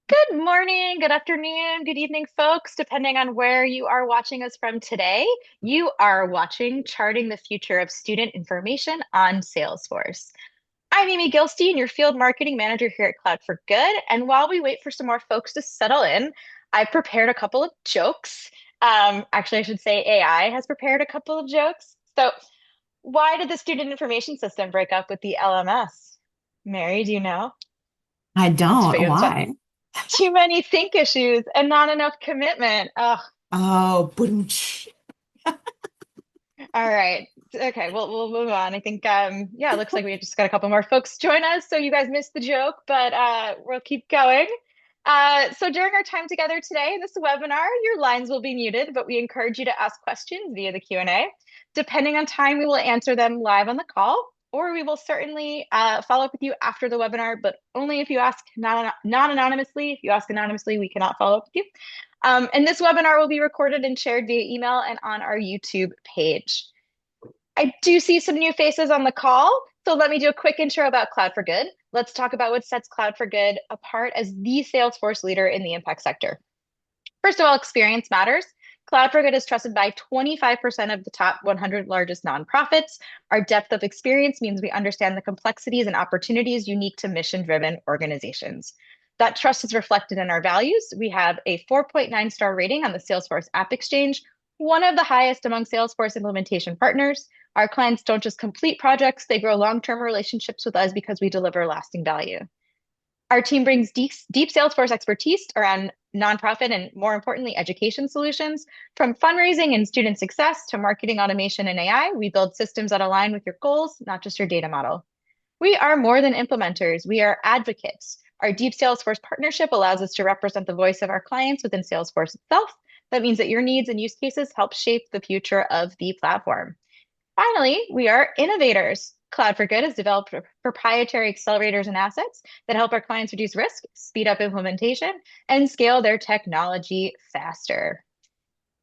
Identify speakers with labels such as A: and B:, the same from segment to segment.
A: Good morning, good afternoon, good evening, folks, depending on where you are watching us from today. You are watching Charting the Future of Student Information on Salesforce. I'm Amy Gilstein, your field marketing manager here at Cloud for Good. And while we wait for some more folks to settle in, I've prepared a couple of jokes. Actually, I should say AI has prepared a couple of jokes. So, why did the student information system break up with the LMS? Mary, do you know?
B: I
A: To put
B: don't.
A: you on the spot.
B: Why?
A: Too many sync issues and not enough commitment. Oh,
B: Oh, boom.
A: all right. Okay, we'll move on. I think yeah, it looks like we just got a couple more folks join us, so you guys missed the joke, but we'll keep going. So during our time together today in this webinar, your lines will be muted, but we encourage you to ask questions via the Q&A. Depending on time, we will answer them live on the call, or we will certainly follow up with you after the webinar, but only if you ask not anonymously. If you ask anonymously, we cannot follow up with you. And this webinar will be recorded and shared via email and on our YouTube page. I do see some new faces on the call, so let me do a quick intro about Cloud for Good. Let's talk about what sets Cloud for Good apart as the Salesforce leader in the impact sector. First of all, experience matters. Cloud for Good is trusted by 25% of the top 100 largest nonprofits. Our depth of experience means we understand the complexities and opportunities unique to mission-driven organizations. That trust is reflected in our values. We have a 4.9 star rating on the Salesforce App Exchange, one of the highest among Salesforce implementation partners. Our clients don't just complete projects, they grow long-term relationships with us because we deliver lasting value. Our team brings deep Salesforce expertise around nonprofit and, more importantly, education solutions. From fundraising and student success to marketing automation and AI, we build systems that align with your goals, not just your data model. We are more than implementers, we are advocates. Our deep Salesforce partnership allows us to represent the voice of our clients within Salesforce itself. That means that your needs and use cases help shape the future of the platform. Finally, we are innovators. Cloud for Good has developed proprietary accelerators and assets that help our clients reduce risk, speed up implementation, and scale their technology faster.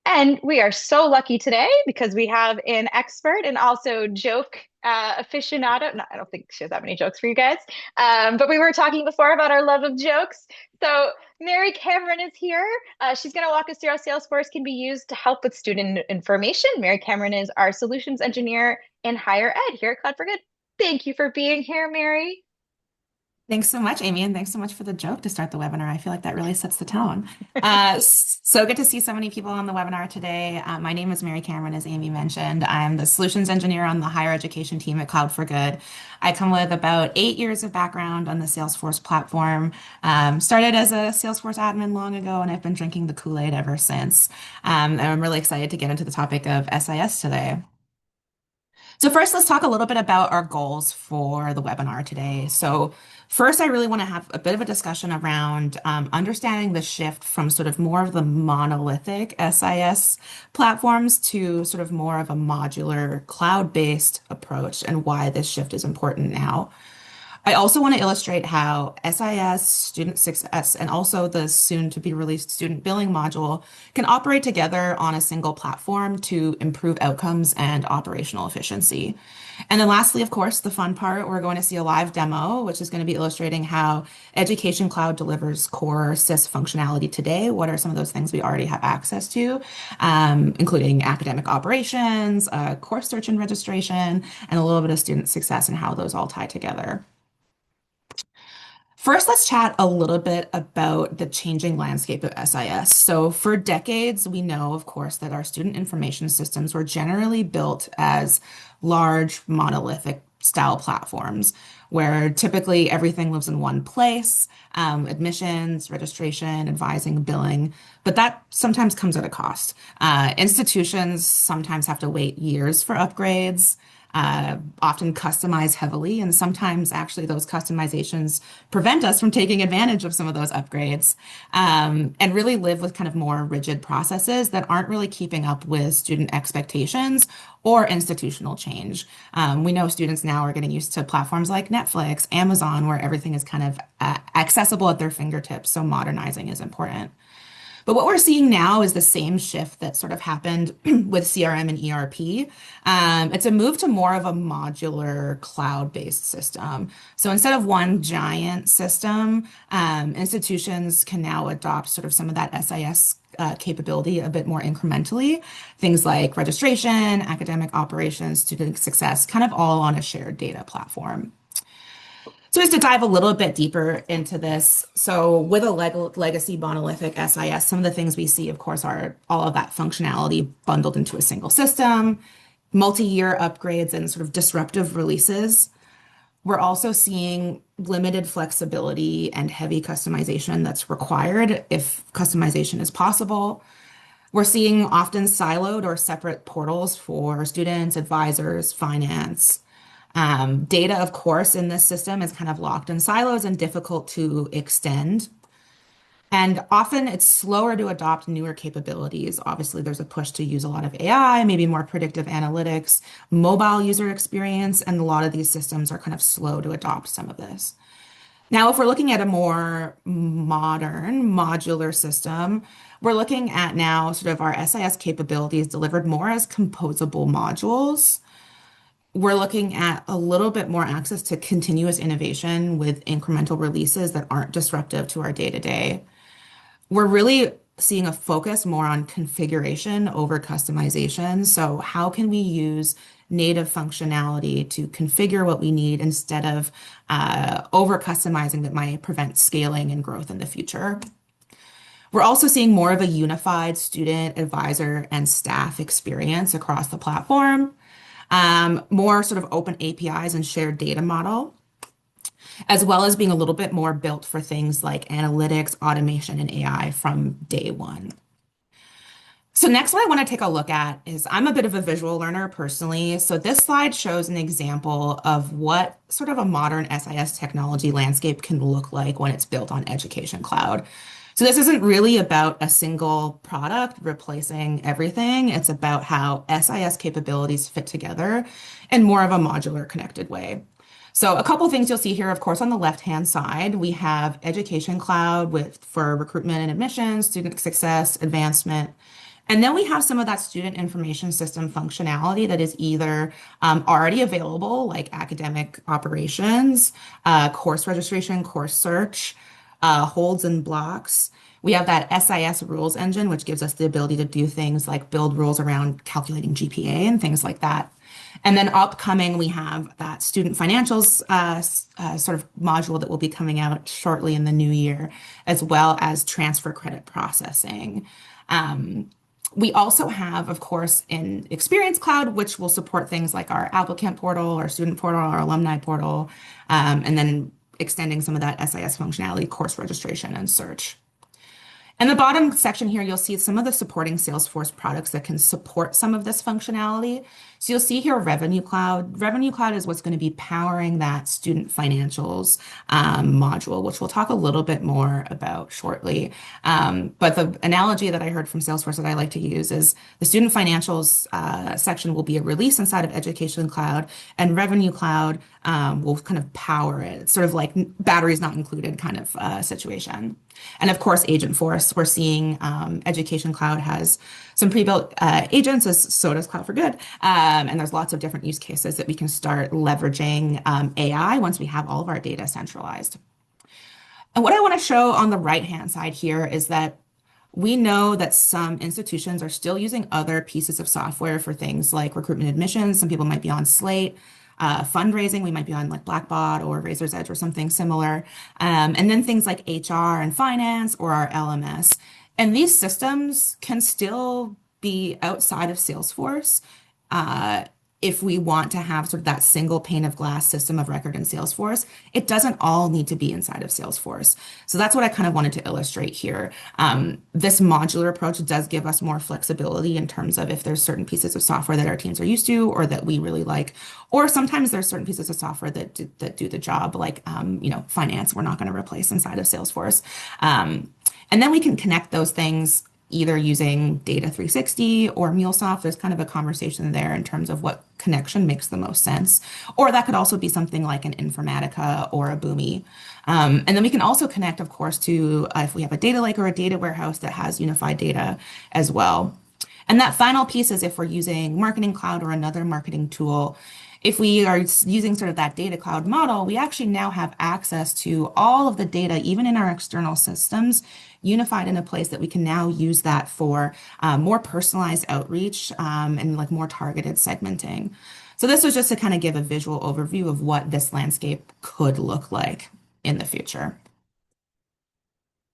A: And we are so lucky today because we have an expert and also joke aficionado. No, I don't think she has that many jokes for you guys. But we were talking before about our love of jokes. So Mary Cameron is here. She's going to walk us through how Salesforce can be used to help with student information. Mary Cameron is our solutions engineer in higher ed here at Cloud for Good. Thank you for being here, Mary.
B: Thanks so much, Amy, and thanks so much for the joke to start the webinar. I feel like that really sets the tone. So good to see so many people on the webinar today. My name is Mary Cameron, as Amy mentioned. I'm the solutions engineer on the higher education team at Cloud for Good. I come with about 8 years of background on the Salesforce platform. Started as a Salesforce admin long ago, and I've been drinking the Kool-Aid ever since. And I'm really excited to get into the topic of SIS today. So first, let's talk a little bit about our goals for the webinar today. So first, I really want to have a bit of a discussion around understanding the shift from sort of more of the monolithic SIS platforms to sort of more of a modular cloud-based approach and why this shift is important now. I also want to illustrate how SIS, Student Success, and also the soon to be released Student Billing module can operate together on a single platform to improve outcomes and operational efficiency. And then lastly, of course, the fun part, we're going to see a live demo, which is going to be illustrating how Education Cloud delivers core SIS functionality today. What are some of those things we already have access to, including academic operations, course search and registration, and a little bit of student success and how those all tie together. First, let's chat a little bit about the changing landscape of SIS. So, for decades, we know, of course, that our student information systems were generally built as large, monolithic style platforms where typically everything lives in one place, admissions, registration, advising, billing, but that sometimes comes at a cost. Institutions sometimes have to wait years for upgrades, often customize heavily, and sometimes actually those customizations prevent us from taking advantage of some of those upgrades, and really live with kind of more rigid processes that aren't really keeping up with student expectations or institutional change. We know students now are getting used to platforms like Netflix, Amazon, where everything is kind of accessible at their fingertips, so modernizing is important. But what we're seeing now is the same shift that sort of happened with CRM and ERP. It's a move to more of a modular cloud-based system. So instead of one giant system, institutions can now adopt sort of some of that SIS capability a bit more incrementally. Things like registration, academic operations, student success, kind of all on a shared data platform. So just to dive a little bit deeper into this, so with a legacy monolithic SIS, some of the things we see, of course, are all of that functionality bundled into a single system, multi-year upgrades and sort of disruptive releases. We're also seeing limited flexibility and heavy customization that's required if customization is possible. We're seeing often siloed or separate portals for students, advisors, finance. Data, of course, in this system is kind of locked in silos and difficult to extend. And often it's slower to adopt newer capabilities. Obviously, there's a push to use a lot of AI, maybe more predictive analytics, mobile user experience, and a lot of these systems are kind of slow to adopt some of this. Now, if we're looking at a more modern modular system, we're looking at now sort of our SIS capabilities delivered more as composable modules. We're looking at a little bit more access to continuous innovation with incremental releases that aren't disruptive to our day-to-day. We're really seeing a focus more on configuration over customization. So how can we use native functionality to configure what we need instead of over customizing that might prevent scaling and growth in the future? We're also seeing more of a unified student, advisor, and staff experience across the platform, more sort of open APIs and shared data model, as well as being a little bit more built for things like analytics, automation, and AI from day one. So next, what I want to take a look at is I'm a bit of a visual learner personally. So this slide shows an example of what sort of a modern SIS technology landscape can look like when it's built on Education Cloud. So this isn't really about a single product replacing everything. It's about how SIS capabilities fit together in more of a modular connected way. So a couple things you'll see here, of course, on the left-hand side, we have Education Cloud for recruitment and admissions, student success, advancement. And then we have some of that student information system functionality that is either already available, like academic operations, course registration, course search, holds and blocks. We have that SIS rules engine, which gives us the ability to do things like build rules around calculating GPA and things like that. And then upcoming, we have that student financials sort of module that will be coming out shortly in the new year, as well as transfer credit processing. We also have, of course, in Experience Cloud, which will support things like our applicant portal, our student portal, our alumni portal, and then extending some of that SIS functionality, course registration and search. In the bottom section here, you'll see some of the supporting Salesforce products that can support some of this functionality. So you'll see here Revenue Cloud. Revenue Cloud is what's going to be powering that student financials module, which we'll talk a little bit more about shortly. But the analogy that I heard from Salesforce that I like to use is the student financials section will be a release inside of Education Cloud, and Revenue Cloud will kind of power it. It's sort of like batteries not included kind of situation. And of course, Agentforce, we're seeing Education Cloud has some pre-built agents, as so does Cloud for Good. And there's lots of different use cases that we can start leveraging AI once we have all of our data centralized. And what I want to show on the right-hand side here is that we know that some institutions are still using other pieces of software for things like recruitment admissions. Some people might be on Slate. Fundraising, we might be on like Blackbot or Razor's Edge or something similar. And then things like HR and finance or our LMS. And these systems can still be outside of Salesforce if we want to have sort of that single pane of glass system of record in Salesforce. It doesn't all need to be inside of Salesforce. So that's what I kind of wanted to illustrate here. This modular approach does give us more flexibility in terms of if there's certain pieces of software that our teams are used to or that we really like, or sometimes there's certain pieces of software that do the job, like finance, we're not going to replace inside of Salesforce. And then we can connect those things either using Data 360 or MuleSoft. There's kind of a conversation there in terms of what connection makes the most sense. Or that could also be something like an Informatica or a Boomi. And then we can also connect, of course, to if we have a data lake or a data warehouse that has unified data as well. And that final piece is if we're using Marketing Cloud or another marketing tool, if we are using sort of that data cloud model, we actually now have access to all of the data, even in our external systems, unified in a place that we can now use that for more personalized outreach and like more targeted segmenting. So this was just to kind of give a visual overview of what this landscape could look like in the future.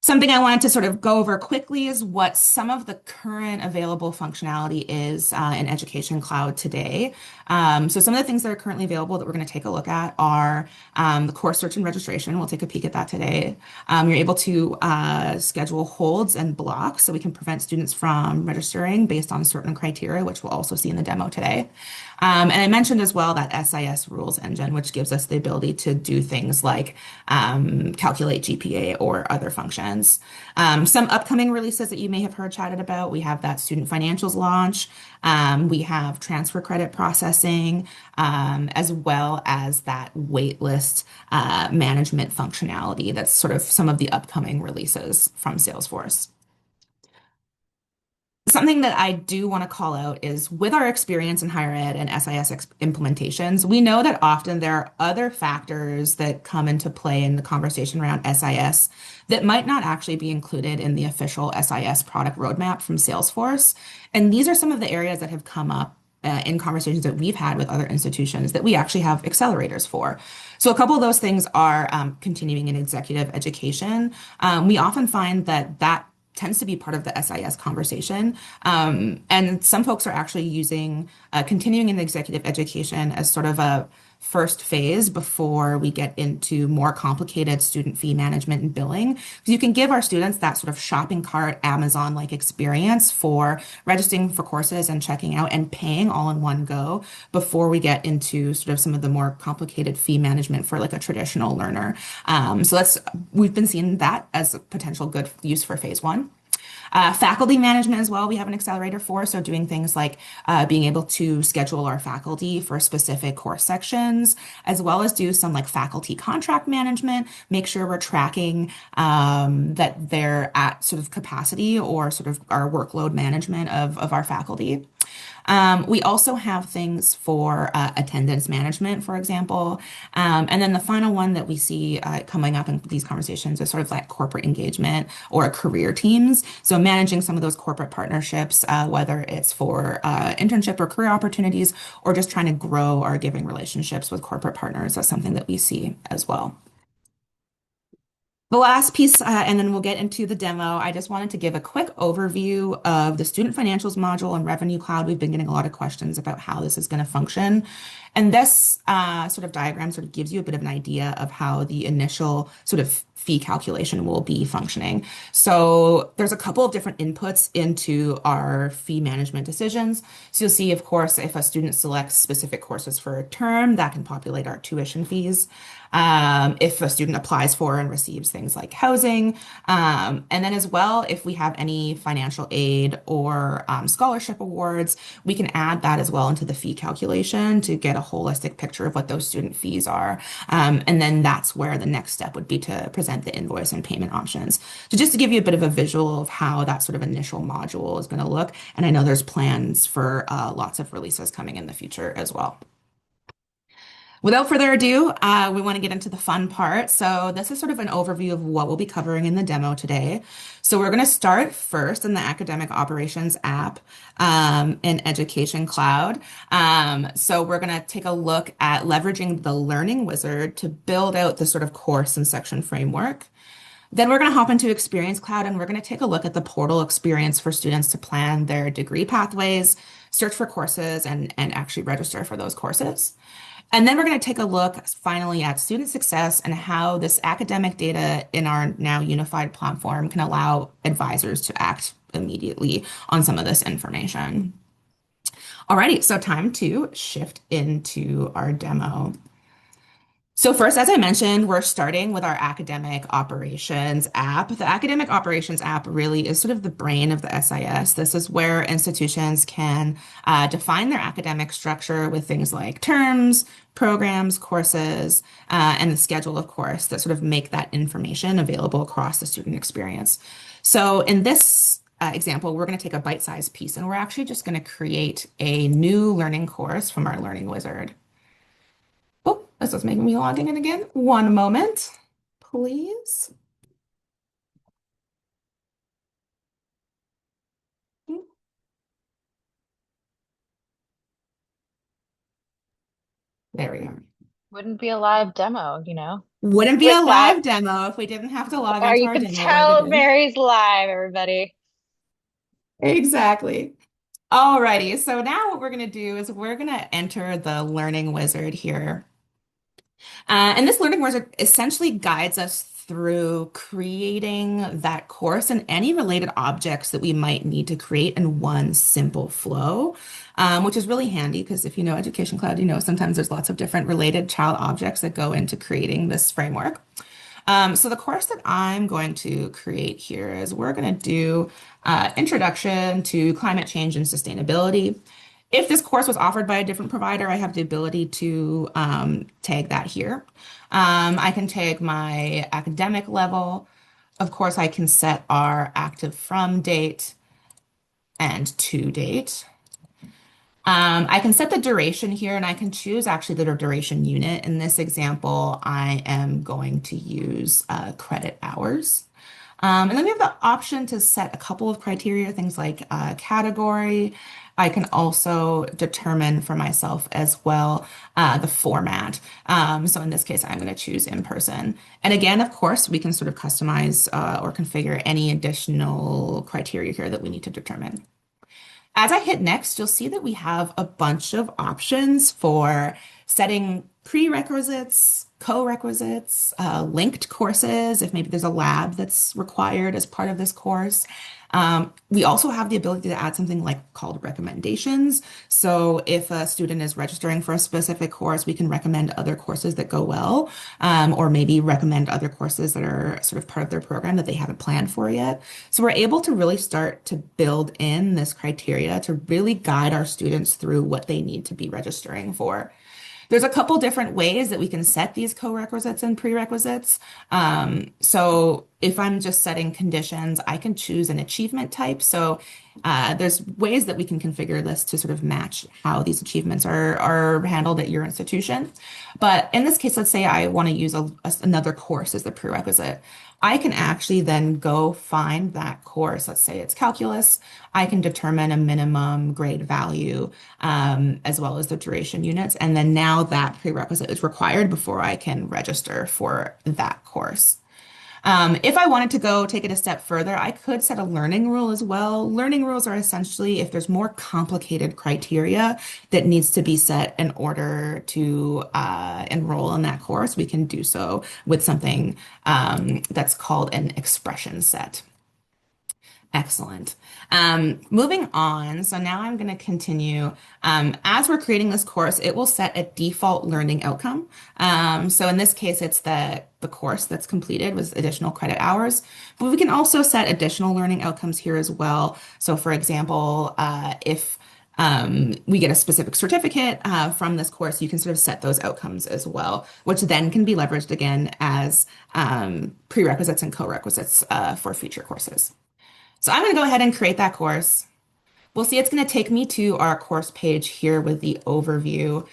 B: Something I wanted to sort of go over quickly is what some of the current available functionality is in Education Cloud today. So some of the things that are currently available that we're going to take a look at are the course search and registration. We'll take a peek at that today. You're able to schedule holds and blocks so we can prevent students from registering based on certain criteria, which we'll also see in the demo today. And I mentioned as well that SIS rules engine, which gives us the ability to do things like calculate GPA or other functions. Some upcoming releases that you may have heard chatted about, we have that student financials launch. We have transfer credit processing, as well as that waitlist management functionality. That's sort of some of the upcoming releases from Salesforce. Something that I do want to call out is with our experience in higher ed and SIS implementations, we know that often there are other factors that come into play in the conversation around SIS that might not actually be included in the official SIS product roadmap from Salesforce. And these are some of the areas that have come up in conversations that we've had with other institutions that we actually have accelerators for. So a couple of those things are continuing in executive education. We often find that tends to be part of the SIS conversation. And some folks are actually using continuing in executive education as sort of a first phase before we get into more complicated student fee management and billing. Because you can give our students that sort of shopping cart, Amazon-like experience for registering for courses and checking out and paying all in one go before we get into sort of some of the more complicated fee management for like a traditional learner. We've been seeing that as a potential good use for phase one. Faculty management as well, we have an accelerator for. So doing things like being able to schedule our faculty for specific course sections, as well as do some like faculty contract management, make sure we're tracking that they're at sort of capacity or sort of our workload management of our faculty. We also have things for attendance management, for example. And then the final one that we see coming up in these conversations is sort of like corporate engagement or career teams. So managing some of those corporate partnerships, whether it's for internship or career opportunities, or just trying to grow our giving relationships with corporate partners. That's something that we see as well. The last piece, and then we'll get into the demo. I just wanted to give a quick overview of the Student Financials module and Revenue Cloud. We've been getting a lot of questions about how this is going to function. And this sort of diagram sort of gives you a bit of an idea of how the initial sort of fee calculation will be functioning. So there's a couple of different inputs into our fee management decisions. So you'll see, of course, if a student selects specific courses for a term, that can populate our tuition fees. If a student applies for and receives things like housing, and then as well, if we have any financial aid or scholarship awards, we can add that as well into the fee calculation to get a holistic picture of what those student fees are. And then that's where the next step would be to present the invoice and payment options. So just to give you a bit of a visual of how that sort of initial module is going to look. And I know there's plans for lots of releases coming in the future as well. Without further ado, we want to get into the fun part. So this is sort of an overview of what we'll be covering in the demo today. So we're going to start first in the Academic Operations app in Education Cloud. So we're going to take a look at leveraging the Learning Wizard to build out the sort of course and section framework. Then we're going to hop into Experience Cloud and we're going to take a look at the portal experience for students to plan their degree pathways, search for courses, and actually register for those courses. And then we're going to take a look finally at student success and how this academic data in our now unified platform can allow advisors to act immediately on some of this information. Alrighty, so time to shift into our demo. So first, as I mentioned, we're starting with our academic operations app. The academic operations app really is sort of the brain of the SIS. This is where institutions can define their academic structure with things like terms, programs, courses, and the schedule, of course, that sort of make that information available across the student experience. So in this example, we're going to take a bite-sized piece and we're actually just going to create a new learning course from our learning wizard. Oh, this is making me logging in again. One moment, please. There we are.
A: Wouldn't be a live demo, you know.
B: Wouldn't be
A: With
B: a
A: that,
B: live demo if we didn't have to log
A: or
B: into
A: you
B: our
A: can
B: demo right
A: tell
B: again.
A: Mary's live, everybody.
B: Exactly. Alrighty, so now what we're going to do is we're going to enter the learning wizard here. And this learning wizard essentially guides us through creating that course and any related objects that we might need to create in one simple flow, which is really handy because if you know Education Cloud, you know sometimes there's lots of different related child objects that go into creating this framework. So the course that I'm going to create here is we're going to do Introduction to Climate Change and Sustainability. If this course was offered by a different provider, I have the ability to tag that here. I can tag my academic level. Of course, I can set our active from date and to date. I can set the duration here and I can choose actually the duration unit. In this example, I am going to use credit hours. And then we have the option to set a couple of criteria, things like category. I can also determine for myself as well the format. So in this case, I'm going to choose in person. And again, of course, we can sort of customize or configure any additional criteria here that we need to determine. As I hit next, you'll see that we have a bunch of options for setting prerequisites, co-requisites, linked courses, if maybe there's a lab that's required as part of this course. We also have the ability to add something like called recommendations. So if a student is registering for a specific course, we can recommend other courses that go well, or maybe recommend other courses that are sort of part of their program that they haven't planned for yet. So we're able to really start to build in this criteria to really guide our students through what they need to be registering for. There's a couple different ways that we can set these co-requisites and prerequisites. So if I'm just setting conditions, I can choose an achievement type. So there's ways that we can configure this to sort of match how these achievements are handled at your institution. But in this case, let's say I want to use another course as the prerequisite. I can actually then go find that course. Let's say it's calculus. I can determine a minimum grade value as well as the duration units. And then now that prerequisite is required before I can register for that course. If I wanted to go take it a step further, I could set a learning rule as well. Learning rules are essentially if there's more complicated criteria that needs to be set in order to enroll in that course, we can do so with something that's called an expression set. Excellent. Moving on, so now I'm going to continue. As we're creating this course, it will set a default learning outcome. So in this case, it's the course that's completed with additional credit hours, but we can also set additional learning outcomes here as well. So for example, if we get a specific certificate from this course, you can sort of set those outcomes as well, which then can be leveraged again as prerequisites and co-requisites for future courses. So I'm going to go ahead and create that course. We'll see it's going to take me to our course page here with the overview,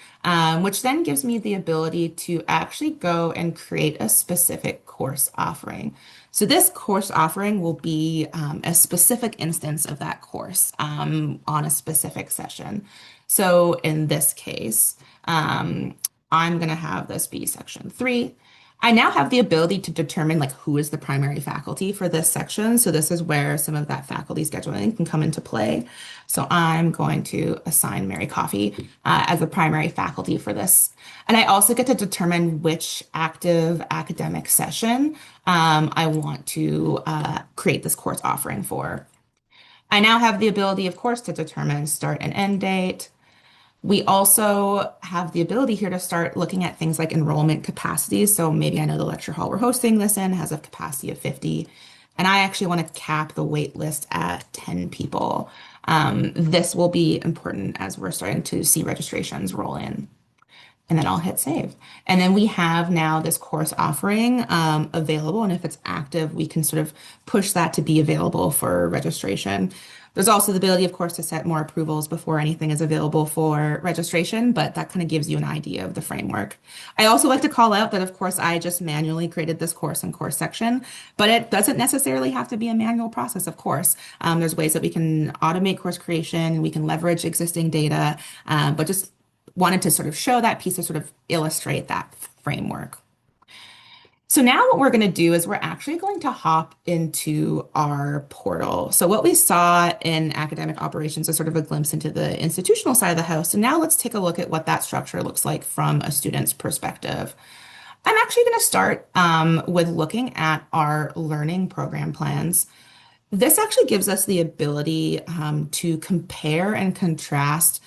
B: which then gives me the ability to actually go and create a specific course offering. So this course offering will be a specific instance of that course on a specific session. So in this case, I'm going to have this be section 3. I now have the ability to determine like who is the primary faculty for this section. So this is where some of that faculty scheduling can come into play. So I'm going to assign Mary Coffee as the primary faculty for this. And I also get to determine which active academic session I want to create this course offering for. I now have the ability, of course, to determine start and end date. We also have the ability here to start looking at things like enrollment capacities. So maybe I know the lecture hall we're hosting this in has a capacity of 50, and I actually want to cap the wait list at 10 people. This will be important as we're starting to see registrations roll in. And then I'll hit save. And then we have now this course offering available. And if it's active, we can sort of push that to be available for registration. There's also the ability, of course, to set more approvals before anything is available for registration, but that kind of gives you an idea of the framework. I also like to call out that, of course, I just manually created this course and course section, but it doesn't necessarily have to be a manual process, of course. There's ways that we can automate course creation, we can leverage existing data, but just wanted to sort of show that piece to sort of illustrate that framework. So now what we're going to do is we're actually going to hop into our portal. So what we saw in academic operations is sort of a glimpse into the institutional side of the house. And now let's take a look at what that structure looks like from a student's perspective. I'm actually going to start with looking at our learning program plans. This actually gives us the ability to compare and contrast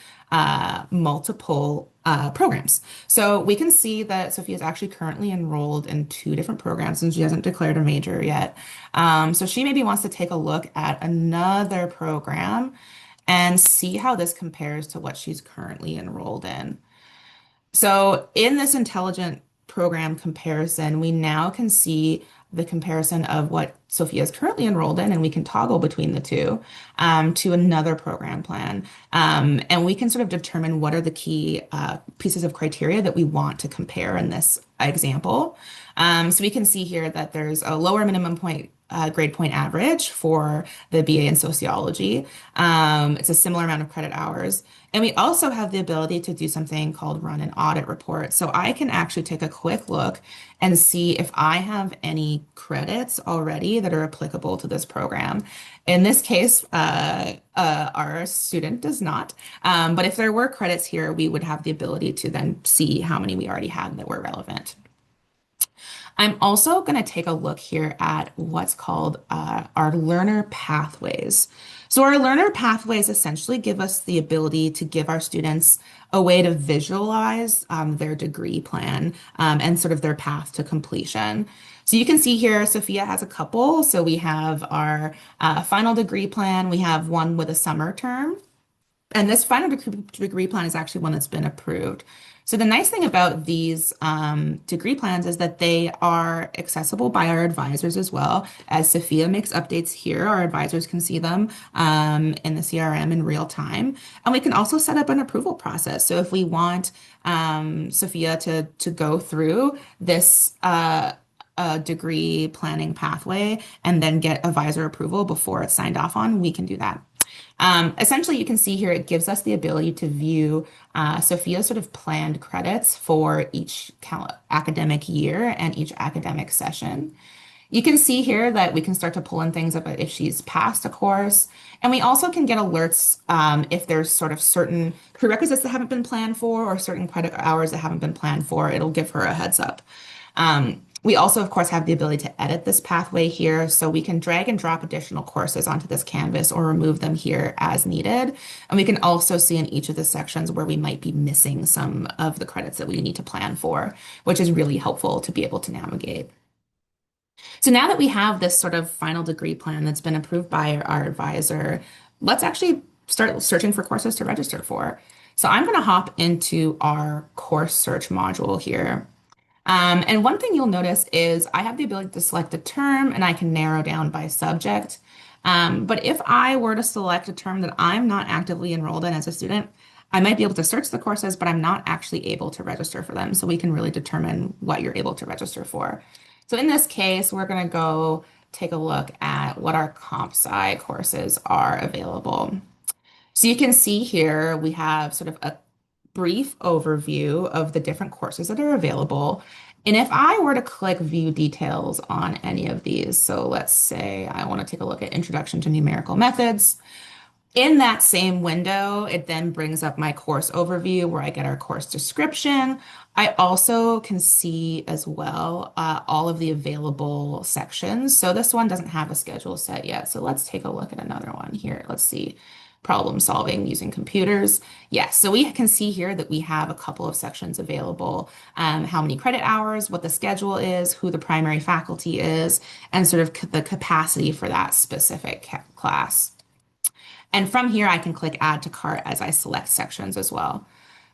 B: multiple programs. So we can see that Sophia is actually currently enrolled in two different programs and she hasn't declared a major yet. So she maybe wants to take a look at another program and see how this compares to what she's currently enrolled in. So in this intelligent program comparison, we now can see the comparison of what Sophia is currently enrolled in, and we can toggle between the two to another program plan. And we can sort of determine what are the key pieces of criteria that we want to compare in this example. So we can see here that there's a lower minimum point grade point average for the BA in sociology. It's a similar amount of credit hours. And we also have the ability to do something called run an audit report. So I can actually take a quick look and see if I have any credits already that are applicable to this program. In this case, our student does not. But if there were credits here, we would have the ability to then see how many we already had that were relevant. I'm also going to take a look here at what's called our learner pathways. So our learner pathways essentially give us the ability to give our students a way to visualize their degree plan and sort of their path to completion. So you can see here, Sophia has a couple. So we have our final degree plan. We have one with a summer term. And this final degree plan is actually one that's been approved. So the nice thing about these degree plans is that they are accessible by our advisors as well. As Sophia makes updates here, our advisors can see them in the CRM in real time. And we can also set up an approval process. So if we want Sophia to go through this degree planning pathway and then get advisor approval before it's signed off on, we can do that. Essentially, you can see here, it gives us the ability to view Sophia's sort of planned credits for each academic year and each academic session. You can see here that we can start to pull in things about if she's passed a course. And we also can get alerts if there's sort of certain prerequisites that haven't been planned for or certain credit hours that haven't been planned for. It'll give her a heads up. We also, of course, have the ability to edit this pathway here, so we can drag and drop additional courses onto this canvas or remove them here as needed. And we can also see in each of the sections where we might be missing some of the credits that we need to plan for, which is really helpful to be able to navigate. So now that we have this sort of final degree plan that's been approved by our advisor, let's actually start searching for courses to register for. So I'm going to hop into our course search module here. And one thing you'll notice is I have the ability to select a term and I can narrow down by subject. But if I were to select a term that I'm not actively enrolled in as a student, I might be able to search the courses, but I'm not actually able to register for them. So we can really determine what you're able to register for. So in this case, we're going to go take a look at what our comp sci courses are available. So you can see here we have sort of a brief overview of the different courses that are available. And if I were to click view details on any of these, so let's say I want to take a look at Introduction to Numerical Methods. In that same window, it then brings up my course overview where I get our course description. I also can see as well all of the available sections. So this one doesn't have a schedule set yet. So let's take a look at another one here. Let's see. problem solving using computers. Yes, so we can see here that we have a couple of sections available, how many credit hours, what the schedule is, who the primary faculty is, and sort of the capacity for that specific class. And from here, I can click add to cart as I select sections as well.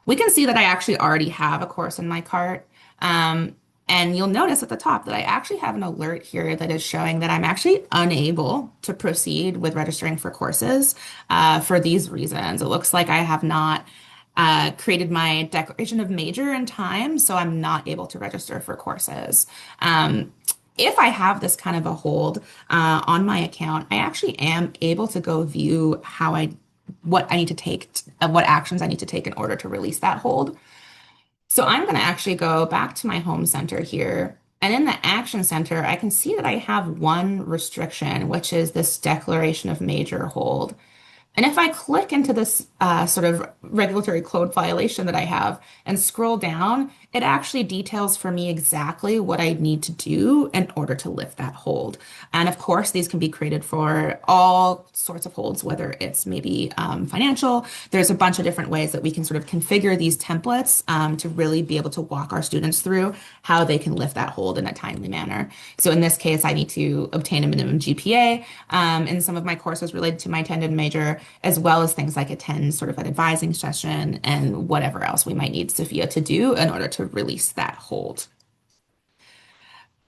B: We can see that I actually already have a course in my cart. Um, and you'll notice at the top that I actually have an alert here that is showing that I'm actually unable to proceed with registering for courses for these reasons. It looks like I have not created my declaration of major in time, so I'm not able to register for courses. If I have this kind of a hold on my account, I actually am able to go view what I need to take, what actions I need to take in order to release that hold. So I'm going to actually go back to my home center here. And in the action center, I can see that I have one restriction, which is this declaration of major hold. And if I click into this sort of regulatory code violation that I have and scroll down, it actually details for me exactly what I need to do in order to lift that hold. And of course, these can be created for all sorts of holds, whether it's maybe financial. There's a bunch of different ways that we can sort of configure these templates to really be able to walk our students through how they can lift that hold in a timely manner. So in this case, I need to obtain a minimum GPA in some of my courses related to my intended major, as well as things like attend sort of an advising session and whatever else we might need Sophia to do in order to release that hold.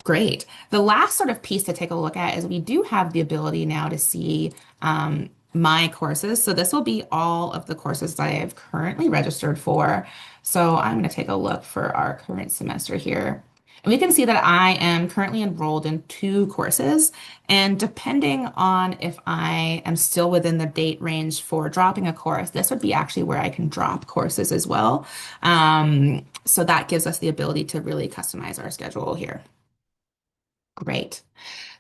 B: Great. The last sort of piece to take a look at is we do have the ability now to see my courses. So this will be all of the courses that I have currently registered for. So I'm going to take a look for our current semester here. And we can see that I am currently enrolled in two courses. And depending on if I am still within the date range for dropping a course, this would be actually where I can drop courses as well. So that gives us the ability to really customize our schedule here. Great.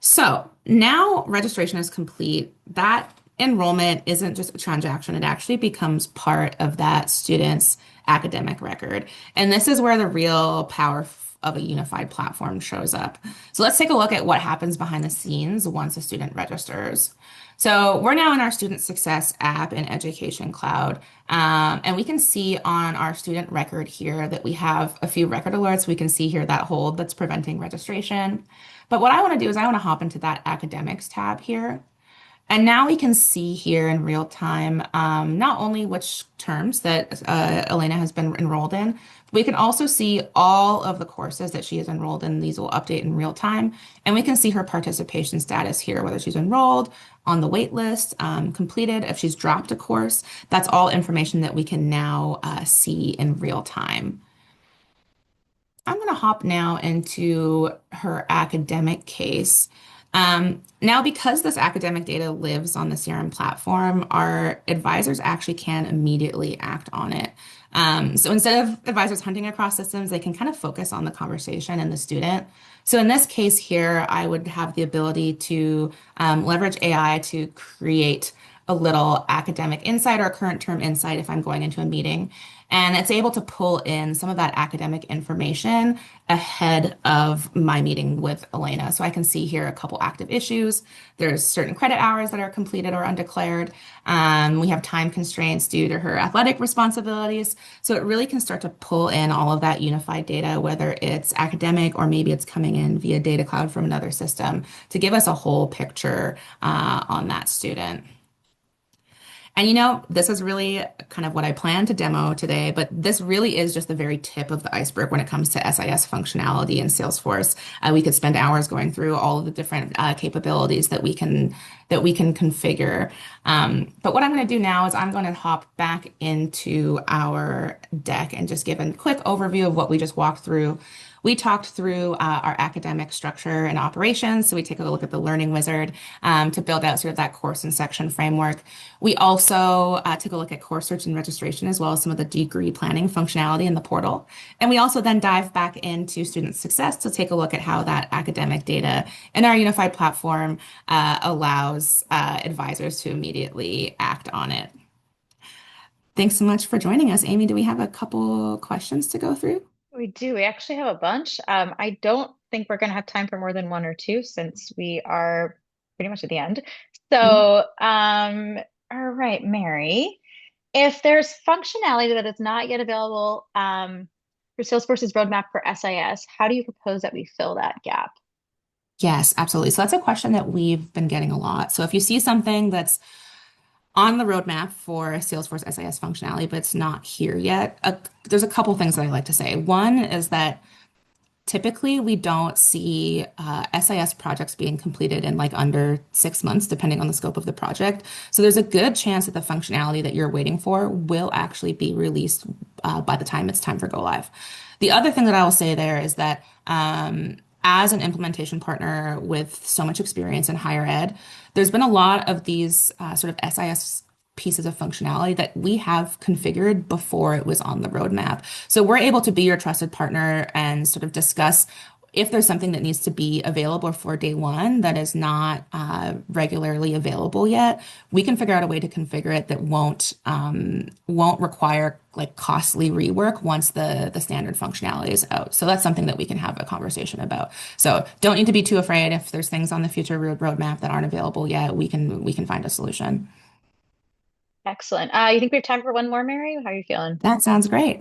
B: So now registration is complete. That enrollment isn't just a transaction, it actually becomes part of that student's academic record. And this is where the real power of a unified platform shows up. So let's take a look at what happens behind the scenes once a student registers. So we're now in our Student Success app in Education Cloud. And we can see on our student record here that we have a few record alerts. We can see here that hold that's preventing registration. But what I want to do is I want to hop into that academics tab here. And now we can see here in real time not only which terms that Elena has been enrolled in, but we can also see all of the courses that she is enrolled in. These will update in real time. And we can see her participation status here, whether she's enrolled, on the wait list, completed, if she's dropped a course. That's all information that we can now see in real time. I'm going to hop now into her academic case. Now, because this academic data lives on the CRM platform, our advisors actually can immediately act on it. So instead of advisors hunting across systems, they can kind of focus on the conversation and the student. So in this case here, I would have the ability to leverage AI to create a little academic insight or current term insight if I'm going into a meeting. And it's able to pull in some of that academic information ahead of my meeting with Elena. So I can see here a couple active issues. There's certain credit hours that are completed or undeclared. We have time constraints due to her athletic responsibilities. So it really can start to pull in all of that unified data, whether it's academic or maybe it's coming in via data cloud from another system to give us a whole picture on that student. And this is really kind of what I plan to demo today, but this really is just the very tip of the iceberg when it comes to SIS functionality in Salesforce. We could spend hours going through all of the different capabilities that we can configure. But what I'm going to do now is I'm going to hop back into our deck and just give a quick overview of what we just walked through. We talked through our academic structure and operations. So we take a look at the learning wizard to build out sort of that course and section framework. We also took a look at course search and registration, as well as some of the degree planning functionality in the portal. And we also then dive back into student success to take a look at how that academic data in our unified platform allows advisors to immediately act on it. Thanks so much for joining us. Amy, do we have a couple questions to go through?
A: We do. We actually have a bunch. I don't think we're going to have time for more than one or two since we are pretty much at the end.
B: Yeah.
A: So, All right, Mary. If there's functionality that is not yet available for Salesforce's roadmap for SIS, how do you propose that we fill that gap?
B: Yes, absolutely. So that's a question that we've been getting a lot. So if you see something that's on the roadmap for Salesforce SIS functionality, but it's not here yet, there's a couple things that I like to say. One is that typically, we don't see SIS projects being completed in like under 6 months, depending on the scope of the project. So there's a good chance that the functionality that you're waiting for will actually be released by the time it's time for go live. The other thing that I will say there is that as an implementation partner with so much experience in higher ed, there's been a lot of these sort of SIS pieces of functionality that we have configured before it was on the roadmap. So we're able to be your trusted partner and sort of discuss if there's something that needs to be available for day one that is not regularly available yet. We can figure out a way to configure it that won't require like costly rework once the standard functionality is out. So that's something that we can have a conversation about. So don't need to be too afraid if there's things on the future roadmap that aren't available yet. We can find a solution.
A: Excellent. You think we have time for one more, Mary? How are you feeling?
B: That sounds great.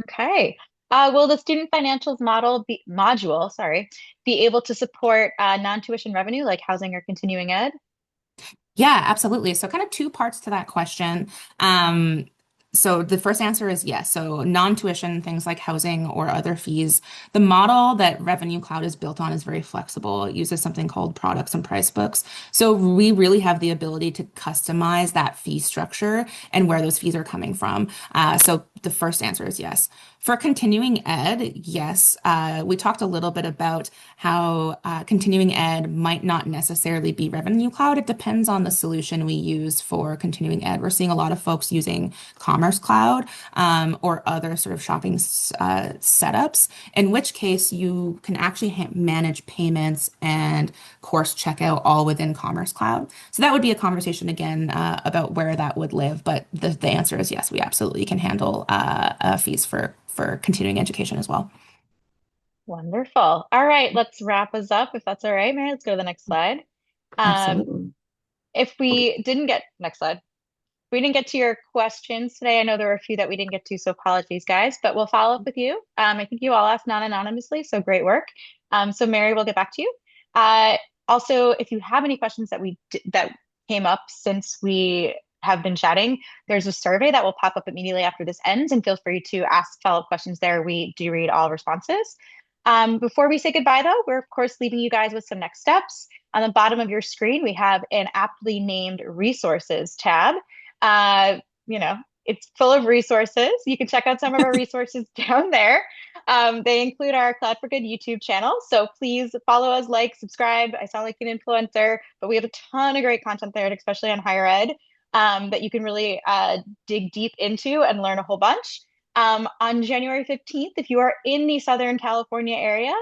A: Okay. Will the student financials module, sorry, be able to support non-tuition revenue like housing or continuing ed?
B: Yeah, absolutely. So kind of two parts to that question. Um, so the first answer is yes. So non-tuition things like housing or other fees. The model that Revenue Cloud is built on is very flexible. It uses something called products and price books. So we really have the ability to customize that fee structure and where those fees are coming from. So the first answer is yes. For continuing ed, yes. We talked a little bit about how continuing ed might not necessarily be Revenue Cloud. It depends on the solution we use for continuing ed. We're seeing a lot of folks using Commerce Cloud or other sort of shopping setups, in which case you can actually manage payments and course checkout all within Commerce Cloud. So that would be a conversation again about where that would live. But the answer is yes, we absolutely can handle fees for continuing education as well.
A: Wonderful. All right, let's wrap us up if that's all right, Mary. Let's go to the next slide. Um,
B: Absolutely.
A: if we didn't get next slide, we didn't get to your questions today. I know there were a few that we didn't get to, so apologies, guys, but we'll follow up with you. I think you all asked non-anonymously, so great work. So Mary, we'll get back to you. Uh, Also, if you have any questions that came up since we have been chatting, there's a survey that will pop up immediately after this ends, and feel free to ask follow-up questions there. We do read all responses. Before we say goodbye, though, we're of course leaving you guys with some next steps. On the bottom of your screen, we have an aptly named resources tab. Uh, you know, it's full of resources. You can check out some of our resources down there. They include our Cloud for Good YouTube channel. So please follow us, like, subscribe. I sound like an influencer, but we have a ton of great content there, especially on higher ed, that you can really dig deep into and learn a whole bunch. On January 15th, if you are in the Southern California area,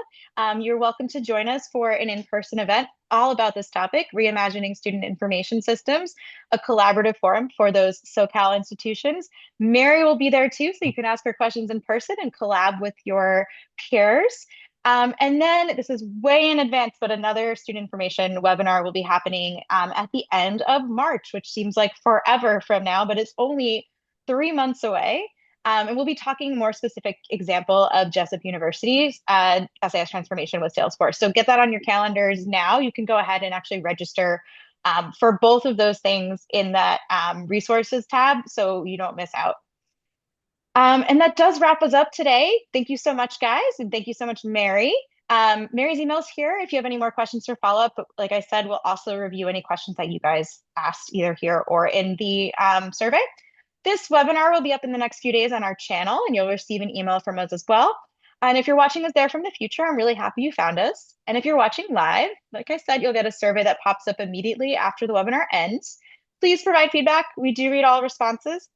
A: you're welcome to join us for an in-person event all about this topic, reimagining student information systems, a collaborative forum for those SoCal institutions. Mary will be there too, so you can ask her questions in person and collab with your peers. And then this is way in advance, but another student information webinar will be happening at the end of March, which seems like forever from now, but it's only 3 months away. And we'll be talking more specific example of Jessup University's SAS transformation with Salesforce. So get that on your calendars now. You can go ahead and actually register for both of those things in that resources tab so you don't miss out. And that does wrap us up today. Thank you so much, guys. And thank you so much, Mary. Mary's email's here if you have any more questions for follow-up. But like I said, we'll also review any questions that you guys asked either here or in the survey. This webinar will be up in the next few days on our channel, and you'll receive an email from us as well. And if you're watching us there from the future, I'm really happy you found us. And if you're watching live, like I said, you'll get a survey that pops up immediately after the webinar ends. Please provide feedback. We do read all responses.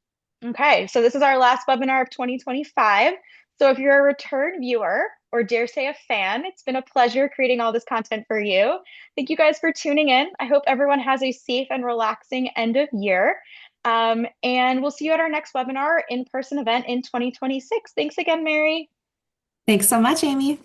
A: Okay, so this is our last webinar of 2025. So if you're a return viewer or dare say a fan, it's been a pleasure creating all this content for you. Thank you guys for tuning in. I hope everyone has a safe and relaxing end of year. And we'll see you at our next webinar in-person event in 2026. Thanks again, Mary.
B: Thanks so much, Amy.